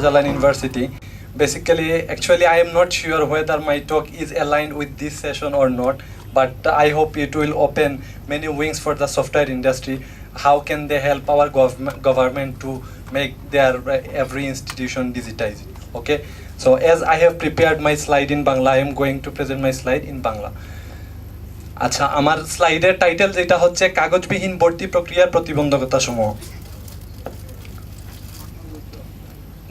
Shahjalan University. Basically, actually, I am not sure whether my talk is aligned with this session or not, but I hope it will open many wings for the software industry. How can they help our government to make their every institution digitized? Okay, so as I have prepared my slide in Bangla, I am going to present my slide in Bangla. আচ্ছা, আমার স্লাইডের title যেটা হচ্ছে কাগজবিহীন ভর্তি প্রক্রিয়ার প্রতিবন্ধকতা সমূহ।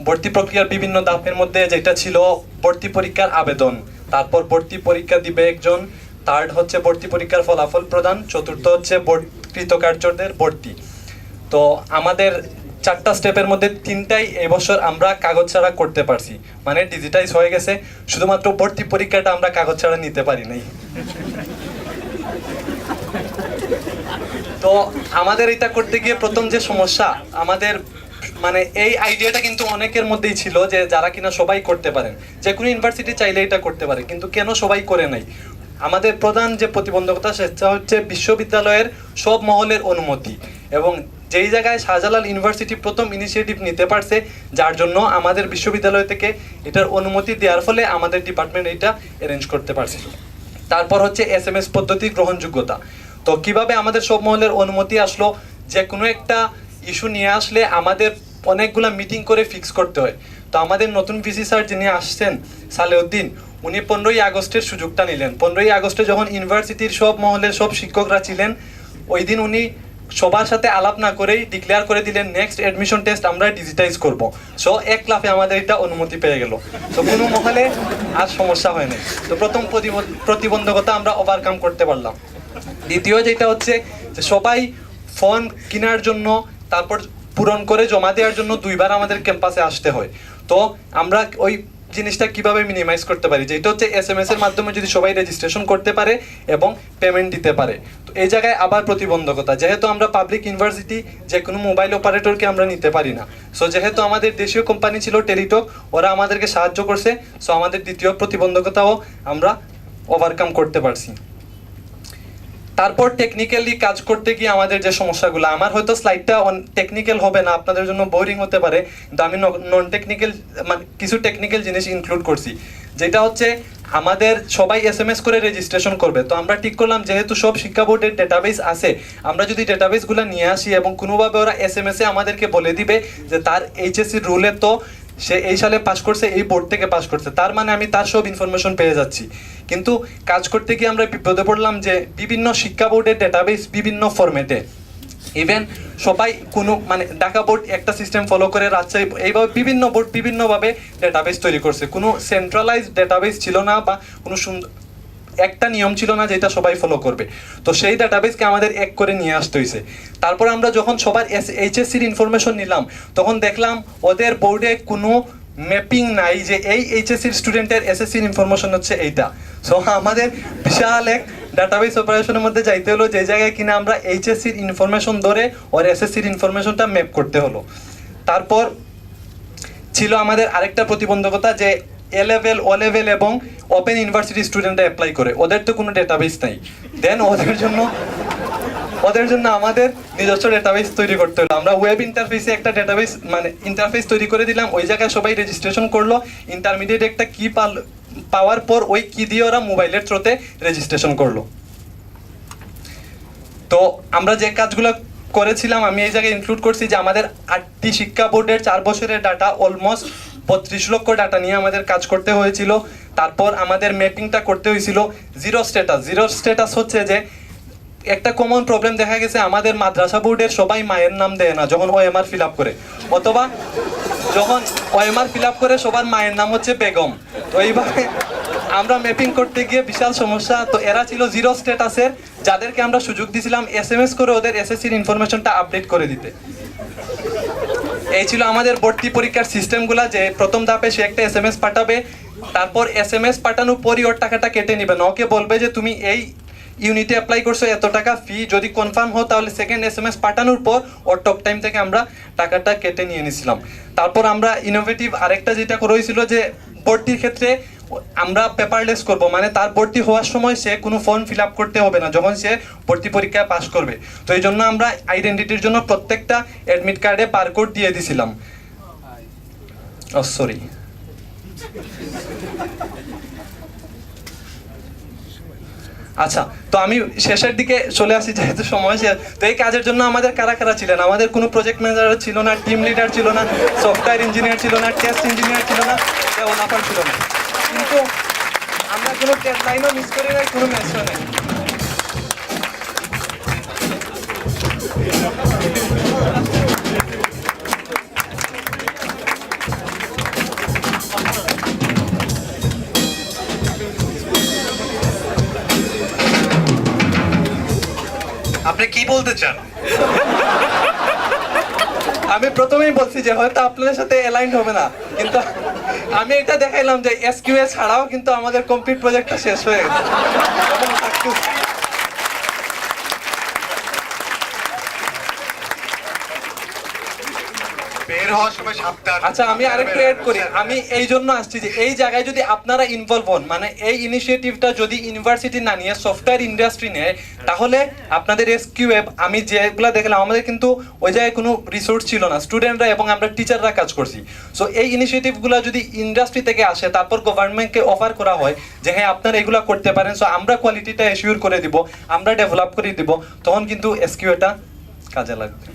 ভর্তি প্রক্রিয়ার বিভিন্ন ধাপের মধ্যে যেটা ছিল ভর্তি পরীক্ষার আবেদন, তারপর ভর্তি পরীক্ষা দিবে একজন, থার্ড হচ্ছে ভর্তি পরীক্ষার ফলাফল প্রদান, চতুর্থ হচ্ছে কৃতকার্যদের ভর্তি। তো আমাদের চারটা স্টেপের মধ্যে তিনটাই এবছর আমরা কাগজ ছাড়া করতে পারছি, মানে ডিজিটাইজ হয়ে গেছে। শুধুমাত্র ভর্তি পরীক্ষাটা আমরা কাগজ ছাড়া নিতে পারি নাই। তো আমাদের এটা করতে গিয়ে প্রথম যে সমস্যা, আমাদের মানে এই আইডিয়াটা কিন্তু অনেকের মধ্যেই ছিল যে যারা কিনা সবাই করতে পারেন, যে কোনো ইউনিভার্সিটি চাইলে এটা করতে পারে, কিন্তু কেন সবাই করে নাই? আমাদের প্রধান যে প্রতিবন্ধকতা সেটা হচ্ছে বিশ্ববিদ্যালয়ের সব মহলের অনুমতি, এবং যেই জায়গায় শাহজালাল ইউনিভার্সিটি প্রথম ইনিশিয়েটিভ নিতে পারছে, যার জন্য আমাদের বিশ্ববিদ্যালয় থেকে এটার অনুমতি দেওয়ার ফলে আমাদের ডিপার্টমেন্ট এটা অ্যারেঞ্জ করতে পারছিল। তারপর হচ্ছে SMS পদ্ধতির গ্রহণযোগ্যতা। তো কিভাবে আমাদের সব মহলের অনুমতি আসলো? যে কোনো একটা ইস্যু নিয়ে আসলে আমাদের অনেকগুলো মিটিং করে ফিক্স করতে হয়। তো আমাদের নতুন ভিসি স্যার যিনি আসছেন সালেউদ্দিন, উনি 15ই আগস্টের সুযোগটা নিলেন। 15ই আগস্টে যখন ইউনিভার্সিটির সব মহলের সব শিক্ষকরা ছিলেন, ওই দিন উনি সবার সাথে আলাপ না করেই ডিক্লেয়ার করে দিলেন নেক্সট অ্যাডমিশন টেস্ট আমরা ডিজিটাইজ করব। সো এক লাফে আমাদের এটা অনুমতি পেয়ে গেল। তো কোনো মহলে আর সমস্যা হয় নাই। তো প্রথম প্রতিবন্ধকতা আমরা ওভারকাম করতে পারলাম। দ্বিতীয় যেটা হচ্ছে যে সবাই ফর্ম কেনার জন্য, তারপর পূরণ করে জমা দেওয়ার জন্য দুইবার আমাদের ক্যাম্পাসে আসতে হয়। তো আমরা ওই জিনিসটা কিভাবে মিনিমাইজ করতে পারি, যেটা হচ্ছে SMS এর মাধ্যমে যদি সবাই রেজিস্ট্রেশন করতে পারে এবং পেমেন্ট দিতে পারে। তো এই জায়গায় আবার প্রতিবন্ধকতা, যেহেতু আমরা পাবলিক ইউনিভার্সিটি, যে কোনো মোবাইল অপারেটরকে আমরা নিতে পারি না। সো যেহেতু আমাদের দেশীয় কোম্পানি ছিল টেলিটক, ওরা আমাদেরকে সাহায্য করছে। সো আমাদের দ্বিতীয় প্রতিবন্ধকতাও আমরা ওভারকাম করতে পারছি। তারপর টেকনিক্যালি কাজ করতে গিয়ে আমাদের যে সমস্যাগুলো, আমার হয়তো স্লাইডটা টেকনিক্যাল হবে না, আপনাদের জন্য বোরিং হতে পারে, কিন্তু আমি নন টেকনিক্যাল মানে কিছু টেকনিক্যাল জিনিস ইনক্লুড করছি। যেটা হচ্ছে আমাদের সবাই SMS করে রেজিস্ট্রেশন করবে। তো আমরা ঠিক করলাম যেহেতু সব শিক্ষা বোর্ডের ডেটাবেস আছে, আমরা যদি ডেটাবেসগুলো নিয়ে আসি এবং কোনোভাবে ওরা SMS-এ আমাদেরকে বলে দিবে যে তার HSC রুলে তো সে এই সালে পাস করছে, এই বোর্ড থেকে পাস করছে, তার মানে আমি তার সব ইনফরমেশন পেয়ে যাচ্ছি। কিন্তু কাজ করতে গিয়ে আমরা বিপদে পড়লাম যে বিভিন্ন শিক্ষা বোর্ডের ডেটাবেস বিভিন্ন ফরম্যাটে, ইভেন সবাই কোনো মানে ঢাকা বোর্ড একটা সিস্টেম ফলো করে, রাজশাহী, এইভাবে বিভিন্ন বোর্ড বিভিন্নভাবে ডেটাবেস তৈরি করছে। কোনো সেন্ট্রালাইজ ডেটাবেস ছিল না বা কোনো একটা নিয়ম ছিল না যেটা সবাই ফলো করবে। তো সেই ডাটাবেসকে আমাদের এক করে নিয়ে আসতে হয়েছে। তারপর আমরা যখন সবার HSCর ইনফরমেশন নিলাম, তখন দেখলাম ওদের বোর্ডে কোনো ম্যাপিং নাই যে এই HSCর স্টুডেন্টের SSCর ইনফরমেশন হচ্ছে এইটা। সো আমাদের বিশাল এক ডাটাবেস অপারেশনের মধ্যে যাইতে হলো, যে জায়গায় কিনা আমরা HSCর ইনফরমেশন ধরে ওর SSCর ইনফরমেশনটা ম্যাপ করতে হলো। তারপর ছিল আমাদের আরেকটা প্রতিবন্ধকতা, যে A level, O level এবং ওপেন ইউনিভার্সিটি স্টুডেন্টরা অ্যাপ্লাই করে, ওদের তো কোনো ডেটাবেস নাই। দেন ওদের জন্য আমাদের নিজস্ব ডেটাবেস তৈরি করতে হলো। আমরা ওয়েব ইন্টারফেসে একটা ডেটাবেস মানে ইন্টারফেস তৈরি করে দিলাম, ওই জায়গায় সবাই রেজিস্ট্রেশন করলো, ইন্টারমিডিয়েট একটা কি পাওয়ার পর ওই কি দিয়ে ওরা মোবাইলের থ্রুতে রেজিস্ট্রেশন করলো। তো আমরা যে কাজগুলো করেছিলাম আমি এই জায়গায় ইনক্লুড করছি, যে আমাদের 8টি শিক্ষা বোর্ডের 4 বছরের ডাটা, অলমোস্ট 32 লক্ষ ডাটা নিয়ে আমাদের কাজ করতে হয়েছিল। তারপর আমাদের ম্যাপিংটা করতে হয়েছিল জিরো স্ট্যাটাস হচ্ছে যে একটা কমন প্রবলেম দেখা গেছে, আমাদের মাদ্রাসা বোর্ডের সবাই মায়ের নাম দেয় না যখন OMR ফিল আপ করে, অথবা যখন OMR ফিল আপ করে সবার মায়ের নাম হচ্ছে বেগম। তো এইভাবে আমরা ম্যাপিং করতে গিয়ে বিশাল সমস্যা। তো এরা ছিল জিরো স্ট্যাটাসের, যাদেরকে আমরা সুযোগ দিয়েছিলাম SMS করে ওদের SSCর ইনফরমেশনটা আপডেট করে দিতে। এই ছিল আমাদের ভর্তি পরীক্ষার সিস্টেমগুলো, যে প্রথম ধাপে সে একটা SMS পাঠাবে, তারপর SMS পাঠানোর পরই ওর টাকাটা কেটে নেবে না, ওকে বলবে যে তুমি এই ইউনিটে অ্যাপ্লাই করছো, এত টাকা ফি, যদি কনফার্ম হো তাহলে সেকেন্ড SMS পাঠানোর পর ওর টক টাইম থেকে আমরা টাকাটা কেটে নিয়ে নিয়েছিলাম। তারপর আমরা ইনোভেটিভ আরেকটা যেটা করেছিল, যে ভর্তির ক্ষেত্রে আমরা পেপারলেস করব, মানে তার ভর্তি হওয়ার সময় সে কোনো ফর্ম ফিল আপ করতে হবে না যখন সে ভর্তি পরীক্ষায় পাস করবে। তো এই জন্য আমরা আইডেন্টিটির জন্য প্রত্যেকটা অ্যাডমিট কার্ডে বারকোড দিয়ে দিয়েছিলাম। ও সরি। আচ্ছা, তো আমি শেষের দিকে চলে আসি যেহেতু সময় শেষ। তো এই কাজের জন্য আমাদের কারা কারা ছিলেন? আমাদের কোনো প্রজেক্ট ম্যানেজার ছিল না, টিম লিডার ছিল না, সফটওয়্যার ইঞ্জিনিয়ার ছিল না, টেস্ট ইঞ্জিনিয়ার ছিল না, ডেভেলপার ছিল না। কিন্তু আমরা কোনো ডেডলাইনও মিস করি নাই, কোনো ম্যাচও নেই। আপনি কি বলতে চান? আমি প্রথমেই বলছি যে হয়তো আপনাদের সাথে অ্যালাইন হবে না, কিন্তু আমি এটা দেখাইলাম যে এসকিউএ ছাড়াও কিন্তু আমাদের কমপ্লিট প্রজেক্টটা শেষ হয়ে গেছে। বের হওয়ার সময় সাবধান। আচ্ছা, আমি আরেকটু এড করি। আমি এই জন্য আসছি যে এই জায়গায় যদি আপনারা ইনভলভ হন, মানে এই ইনিশিয়েটিভটা যদি ইউনিভার্সিটি না নিয়ে সফটওয়্যার ইন্ডাস্ট্রি নেয়, তাহলে আপনাদের এসকিউএ আমি যেগুলো দেখলাম, আমাদের কিন্তু ওই জায়গায় কোনো রিসোর্স ছিল না, স্টুডেন্টরা এবং আমরা টিচাররা কাজ করছি। সো এই ইনিশিয়েটিভগুলো যদি ইন্ডাস্ট্রি থেকে আসে, তারপর গভর্নমেন্টকে অফার করা হয় যে হ্যাঁ আপনারা এগুলো করতে পারেন, সো আমরা কোয়ালিটিটা এশিওর করে দিব, আমরা ডেভেলপ করে দিব, তখন কিন্তু এসকিউএটা কাজে লাগবে।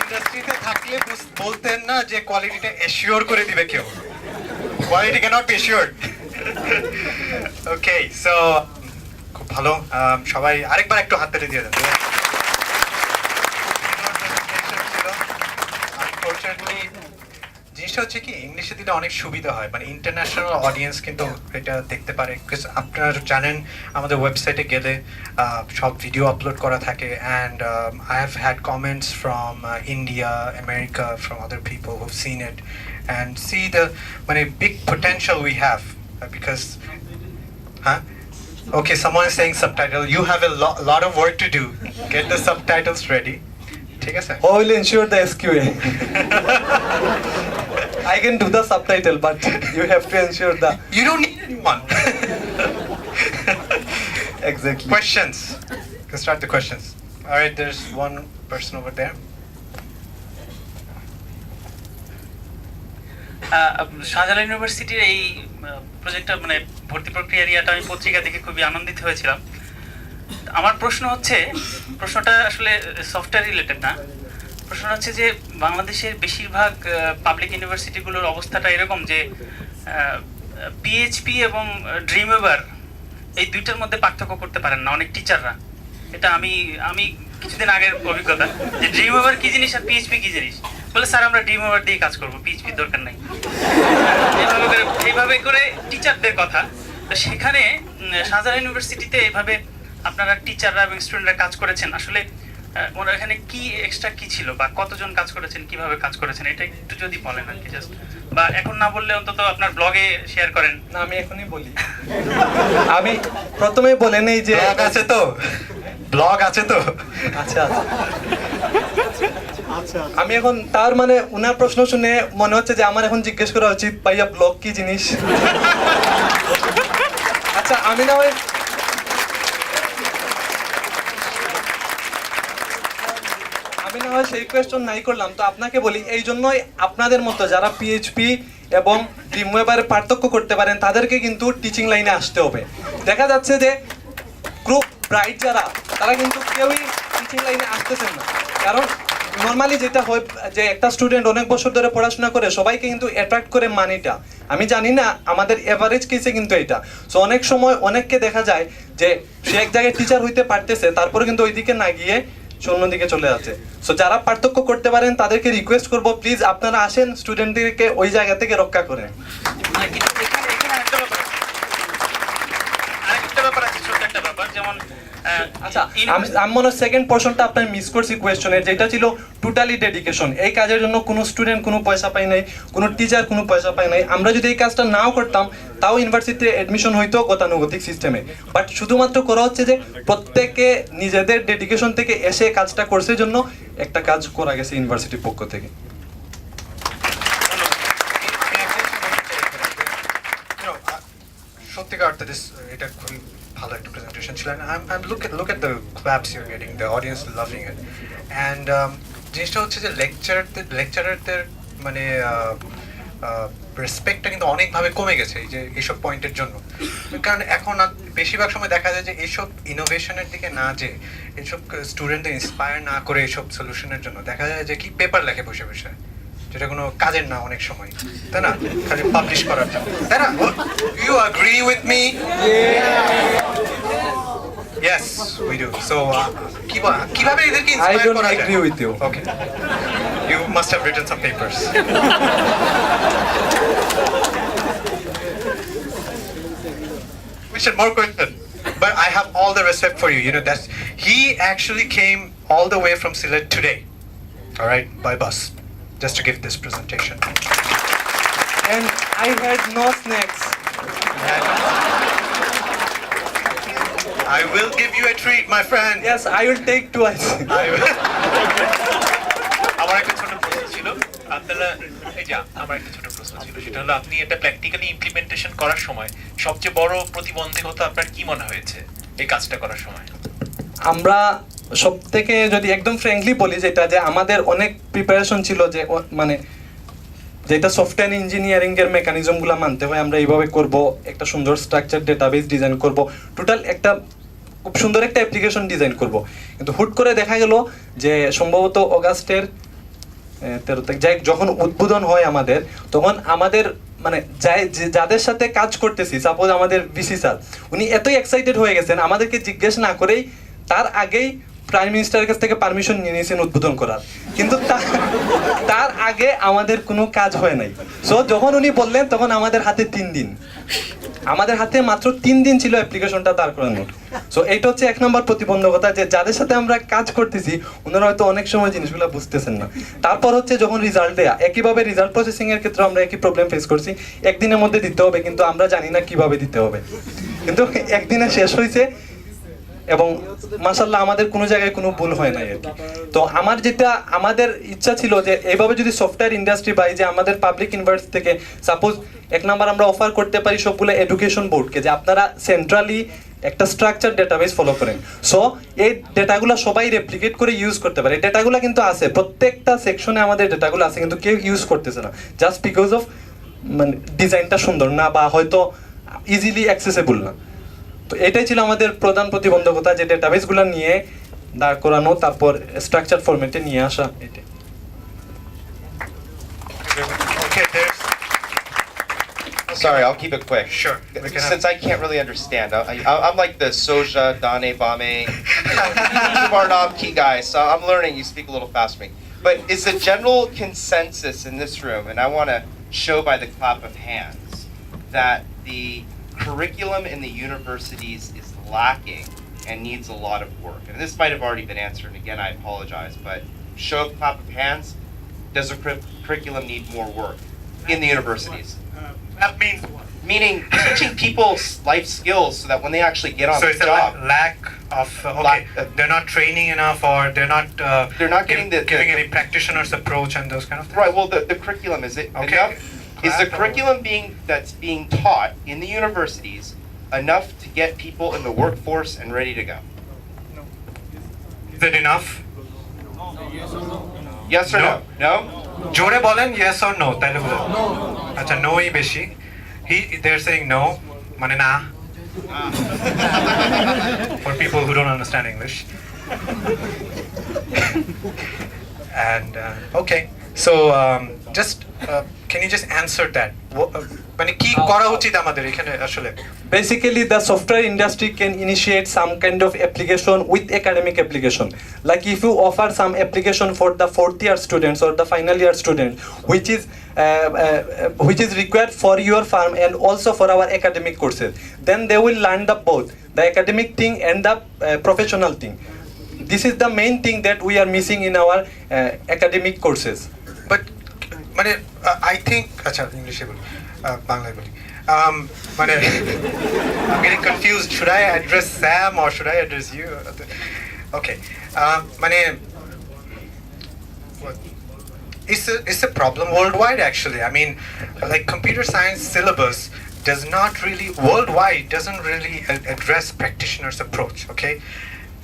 ইন্ডাস্ট্রিতে থাকলে বলতেন না যে কোয়ালিটিটা এশিওর করে দিবে কেউ। Quality cannot be assured. Okay, so খুব ভালো। সবাই আরেকবার একটু হাত তালি দিয়ে দেন। আনফরচুনেটলি জিনিসটা হচ্ছে কি, ইংলিশে দিলে অনেক সুবিধা হয়, মানে ইন্টারন্যাশনাল অডিয়েন্স কিন্তু এটা দেখতে পারে। আপনারা জানেন আমাদের ওয়েবসাইটে গেলে সব ভিডিও আপলোড করা থাকে, and I have had comments from India, America, from other people who have seen it and see the মানে big potential we have, because হ্যাঁ okay, someone is saying subtitle. You have a lot of work to do. Get the subtitles ready. ঠিক আছে? Who will ensure the SQA? I can do the subtitle, but you have to ensure the. You don't need anyone. Exactly. Questions. Let's start the questions. All right, there's one person over there. Shahjalal ইউনিভার্সিটির এই প্রজেক্টটা মানে ভর্তি প্রক্রিয়া এরিয়াটা আমি পত্রিকা দেখে খুবই আনন্দিত হয়েছিলাম। আমার প্রশ্নটা আসলে সফটওয়্যার রিলেটেড না। প্রশ্নটা হচ্ছে যে বাংলাদেশের বেশিরভাগ পাবলিক ইউনিভার্সিটিগুলোর অবস্থাটা এরকম যে পিএইচপি এবং ড্রিমওয়েভার এই দুইটার মধ্যে পার্থক্য করতে পারেন না অনেক টিচাররা। এটা আমি কিছুদিন আগের অভিজ্ঞতা যে ড্রিমওয়েভার কি জিনিস আর পিএইচপি কি জিনিস, বলে স্যার আমরা ড্রিমওয়েভার দিয়ে কাজ করবো, পিএইচপির দরকার নাই। এইভাবে করে টিচারদের কথা। তো সেখানে শাহজালাল ইউনিভার্সিটিতে এইভাবে আপনারা টিচাররা এবং স্টুডেন্টরা কাজ করেছেন, আসলে ওনার এখানে কি এক্সট্রা কি ছিল বা কতজন কাজ করেছেন, কিভাবে কাজ করেছেন, এটা একটু যদি বলেন আর কি, জাস্ট বা এখন না বললে অন্তত আপনার ব্লগে শেয়ার করেন। না, আমি এখনই বলি। আমি প্রথমে বলে নেই যে ব্লগ আছে তো, ব্লগ আছে তো। আচ্ছা আমি এখন তার মানে উনার প্রশ্ন শুনে মনে হচ্ছে যে আমার এখন জিজ্ঞেস করা উচিত ভাইয়া ব্লগ কি জিনিস। আচ্ছা, আমি না হয় সেই কোয়েশ্চন নাই করলাম। তো আপনাকে বলি, এই জন্যই আপনাদের মতো যারা পিএইচপি এবং ড্রিমওয়েভারের পার্থক্য করতে পারেন তাদেরকে কিন্তু টিচিং লাইনে আসতে হবে। দেখা যাচ্ছে যে গ্রুপ ব্রাইট যারা, তারা কিন্তু কেউই টিচিং লাইনে আসতেছেন না, কারণ নর্মালি যেটা হয় যে একটা স্টুডেন্ট অনেক বছর ধরে পড়াশোনা করে সবাইকে কিন্তু অ্যাট্রাক্ট করে মানিটা। আমি জানি না আমাদের এভারেজ কেসে কিন্তু এটা। সো অনেক সময় অনেককে দেখা যায় যে সে এক জায়গায় টিচার হইতে পারতেছে, তারপরে কিন্তু ওইদিকে না গিয়ে অন্যদিকে চলে যাচ্ছে। সো যারা পার্থক্য করতে পারেন তাদেরকে রিকোয়েস্ট করবো, প্লিজ আপনারা আসেন, স্টুডেন্টদেরকে ওই জায়গা থেকে রক্ষা করেন। আচ্ছা, আমি মনে হয় সেকেন্ড পোর্শনটা আপনার মিস করছি কোয়েশ্চনের, যেটা ছিল টোটালি ডেডিকেশন। এই কাজের জন্য কোনো স্টুডেন্ট কোনো পয়সা পায় নাই, কোনো টিচার কোনো পয়সা পায় নাই। আমরা যদি এই কাজটা নাও করতাম তাও ইউনিভার্সিটিতে অ্যাডমিশন হইতো গতানুগতিক সিস্টেমে, বাট শুধুমাত্র করা হচ্ছে যে প্রত্যেকে নিজেদের ডেডিকেশন থেকে এসে কাজটা করছে জন্য একটা কাজ করা গেছে ইউনিভার্সিটির পক্ষ থেকে। সত্যিকার অর্থে এটা খুবই ভালো একটা প্রেজেন্টেশন ছিল। I'm look at the claps you're getting, the audience loving it, and জিনিসটা হচ্ছে যে লেকচারারদের মানে রেসপেক্টটা কিন্তু অনেকভাবে কমে গেছে এই যে এইসব পয়েন্টের জন্য। কারণ এখন বেশিরভাগ সময় দেখা যায় যে এইসব ইনোভেশনের দিকে না যে এইসব স্টুডেন্টদের ইন্সপায়ার না করে এইসব সলিউশনের জন্য দেখা যায় যে কি পেপার লেখে বসে বসে, যেটা কোনো কাজের না অনেক সময়, তাই না? খালি পাবলিশ করার জন্য, তাই না? You agree with me? Yes, we do. So, কিভাবে এদেরকে I ইন্সপায়ার don't করা যায়? agree with you. Okay. You must have written some papers. Question, more question. But I have all the respect for you. You know that he actually came all the way from Sylhet today. All right, by bus, just to give this presentation. And I had no snacks. I will give you a treat, my friend. Yes, I will take twice. I will. আমার একটা ছোট প্রশ্ন ছিল আপনারা এই যে আমার একটা ছোট প্রশ্ন ছিল, সেটা হলো আপনি এটা প্র্যাকটিক্যালি ইমপ্লিমেন্টেশন করার সময় সবচেয়ে বড় প্রতিবন্ধকতা আপনার কি মনে হয়েছে এই কাজটা করার সময়? আমরা সব থেকে যদি একদম ফ্র্যাঙ্কলি বলি যেটা যে আমাদের অনেক প্রিপারেশন ছিল যে মানে যেটা সফটওয়্যার ইঞ্জিনিয়ারিং এর মেকানিজম গুলা মানতে হয়, আমরা এইভাবে করব, একটা সুন্দর স্ট্রাকচার ডেটাবেস ডিজাইন করব, টোটাল একটা খুব সুন্দর একটা অ্যাপ্লিকেশন ডিজাইন করব। কিন্তু হুট করে দেখা গেল যে সম্ভবত অগাস্টের 13 তারিখ যখন উদ্বোধন হয় আমাদের, তখন আমাদের মানে যাদের সাথে কাজ করতেছি, সাপোজ আমাদের ভিসি স্যার, উনি এতই এক্সাইটেড হয়ে গেছেন আমাদেরকে জিজ্ঞেস না করেই তার আগেই প্রাইম মিনিস্টারের কাছ থেকে পারমিশন নিয়ে নিয়েছেন উদ্বোধন করার, কিন্তু তার আগে আমাদের কোনো কাজ হয় নাই। সো যখন উনি বললেন তখন আমাদের হাতে 3 দিন, আমাদের হাতে মাত্র 3 দিন ছিল অ্যাপ্লিকেশনটা দাঁড় করানোর। সো এইটা হচ্ছে 1 নম্বর প্রতিবন্ধকতা, যে যাদের সাথে আমরা কাজ করতেছি ওনারা হয়তো অনেক সময় জিনিসগুলো বুঝতেছেন না। তারপর হচ্ছে যখন রেজাল্ট দেয়া, একইভাবে রেজাল্ট প্রসেসিং এর ক্ষেত্রে আমরা একই প্রবলেম ফেস করছি, একদিনের মধ্যে দিতে হবে কিন্তু আমরা জানি না কিভাবে দিতে হবে, কিন্তু একদিনে শেষ হয়েছে এবং মাশাআল্লাহ আমাদের কোনো জায়গায় কোনো ভুল হয় নাই আর কি। তো আমাদের ইচ্ছা ছিল যে এইভাবে যদি সফটওয়্যার ইন্ডাস্ট্রি বা যে আমাদের পাবলিক ইউনিভার্সিটি থেকে সাপোজ 1 নাম্বার আমরা অফার করতে পারি সবগুলো এডুকেশন বোর্ডকে যে আপনারা সেন্ট্রালি একটা স্ট্রাকচার ডেটাবেস ফলো করেন, সো এই ডেটাগুলো সবাই রেপ্লিকেট করে ইউজ করতে পারে। ডেটাগুলো কিন্তু আছে, প্রত্যেকটা সেকশনে আমাদের ডেটাগুলো আছে, কিন্তু কেউ ইউজ করতেছে না জাস্ট বিকজ অফ মানে ডিজাইনটা সুন্দর না বা হয়তো ইজিলি অ্যাক্সেসেবল না। তো এটাই ছিল আমাদের প্রধান প্রতিবন্ধকতা, যে ডেটাবেসগুলো নিয়ে দাঁড় করানো, তারপর স্ট্রাকচার ফরম্যাটে নিয়ে আসা। এটাই। Okay, there's. Sorry, I'll keep it quick. Sure. We can Since I can't really understand, I'm like the Soja, Dane, Bame, Barnob key guy, so I'm learning. You speak a little fast for me. But is the general consensus in this room, and I want to show by the clap of hands, that the curriculum in the universities is lacking and needs a lot of work? And this might have already been answered, and again, I apologize, but show of clap of hands, does the curriculum need more work in the universities? That means what? Meaning teaching people life skills so that when they actually get on So the it's a job, lack of Lack of- they're not training enough, or they're not getting the- giving any practitioner's approach and those kind of things. right? Well, the curriculum is it Okay. enough? Is the Class- curriculum that's being taught in the universities enough to get people in the workforce and ready to go? Is it enough? Yes or no? No? জোরে বলেন yes or no, তাহলে বলেন। আচ্ছা, নোই বেশি। They're saying no, মানে না। For people who don't understand English. And okay, so just can you just answer that? মানে কি করা উচিত আমাদের এখানে আসলে? Basically, the software industry can initiate some kind of application with academic application. Like if you offer some application for the 4th year students or the final year students, which is required for your firm and also for our academic courses, then they will learn the both, the academic thing and the professional thing. This is the main thing that we are missing in our academic courses. But মানে I think আচ্ছা ইংলিশে বলি, বাংলায় বলি। মানে I'm getting confused. Should I address Sam or should I address you? Okay. মানে it's a problem worldwide actually. I mean, like computer science syllabus does not really worldwide doesn't really address practitioner's approach. Okay,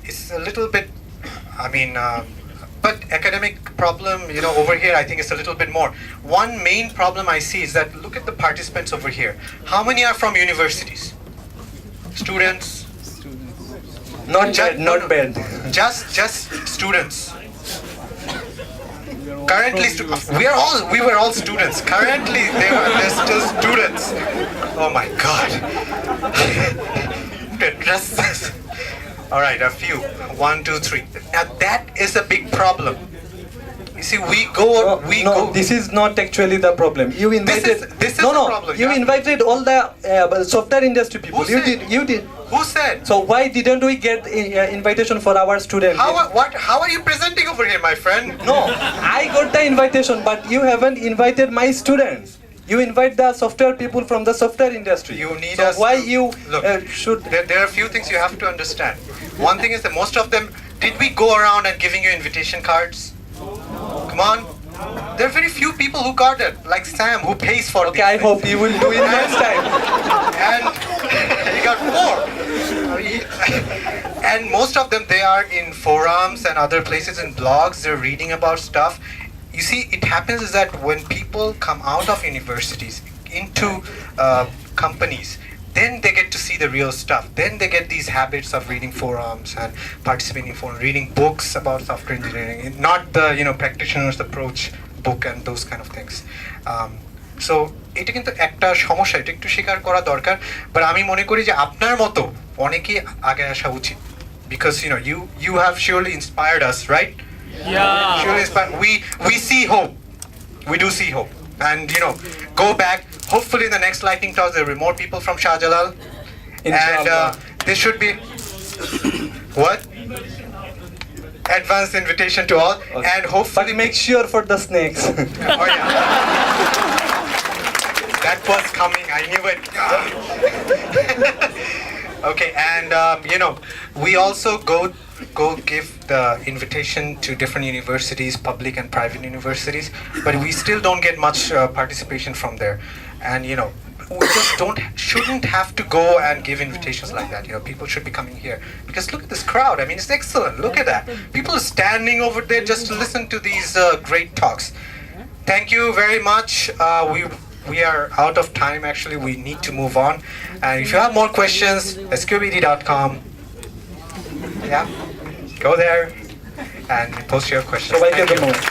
it's a little bit. I mean, But academic problem, over here, I think it's a little bit more. One main problem I see is that look at the participants over here. How many are from universities? Students? Not Ju- bad, no, not no. bad. Just students. Currently, we were all students. Currently, they're still students. Oh my God. To address this. All right, a few. 1, 2, 3. Now that is a big problem. You see, we go. This is not actually the problem. You invited. this is no, the no. problem, You yeah. invited all the software industry people. Who You said? did. You did. Who said? So why didn't we get invitation for our students? How are you presenting over here, my friend? No, I got the invitation, but you haven't invited my students. You invite the software people from the software industry. You need so us why to- you look. should? There are a few things you have to understand. One thing is that most of them, did we go around and giving you invitation cards? Come on. There are very few people who got it, like Sam, who pays for Okay, I hope you will do it next time. And he got 4. And most of them, they are in forums and other places in blogs, they're reading about stuff. You see, it happens is that when people come out of universities into companies, then they get to see the real stuff. Then they get these habits of reading forums and participating in forums, reading books about software engineering, not the practitioner's approach book and those kind of things. So এটা কিন্তু একটা সমস্যা, এটা একটু স্বীকার করা দরকার, but আমি মনে করি যে আপনার মতো অনেকেই আগে আসা উচিত, because you have surely inspired us, right? Yeah. Surely inspired. We see hope. We do see hope, and go back. Hopefully, in the next lightning talks, there will be more people from Shah Jalal, and Inshallah. this should be what advanced invitation to all, and But hopefully make sure for the snakes. Oh yeah. That was coming. I knew it. Okay, and we also go give the invitation to different universities, public and private universities, but we still don't get much participation from there. And we just shouldn't have to go and give invitations like that. People should be coming here, because look at this crowd. I mean, it's excellent. Look at that. People are standing over there just to listen to these great talks. Thank you very much. We are out of time. Actually, we need to move on. And if you have more questions, sqbd.com. Yeah, go there and post your questions. সবাইকে Thank you. ধন্যবাদ।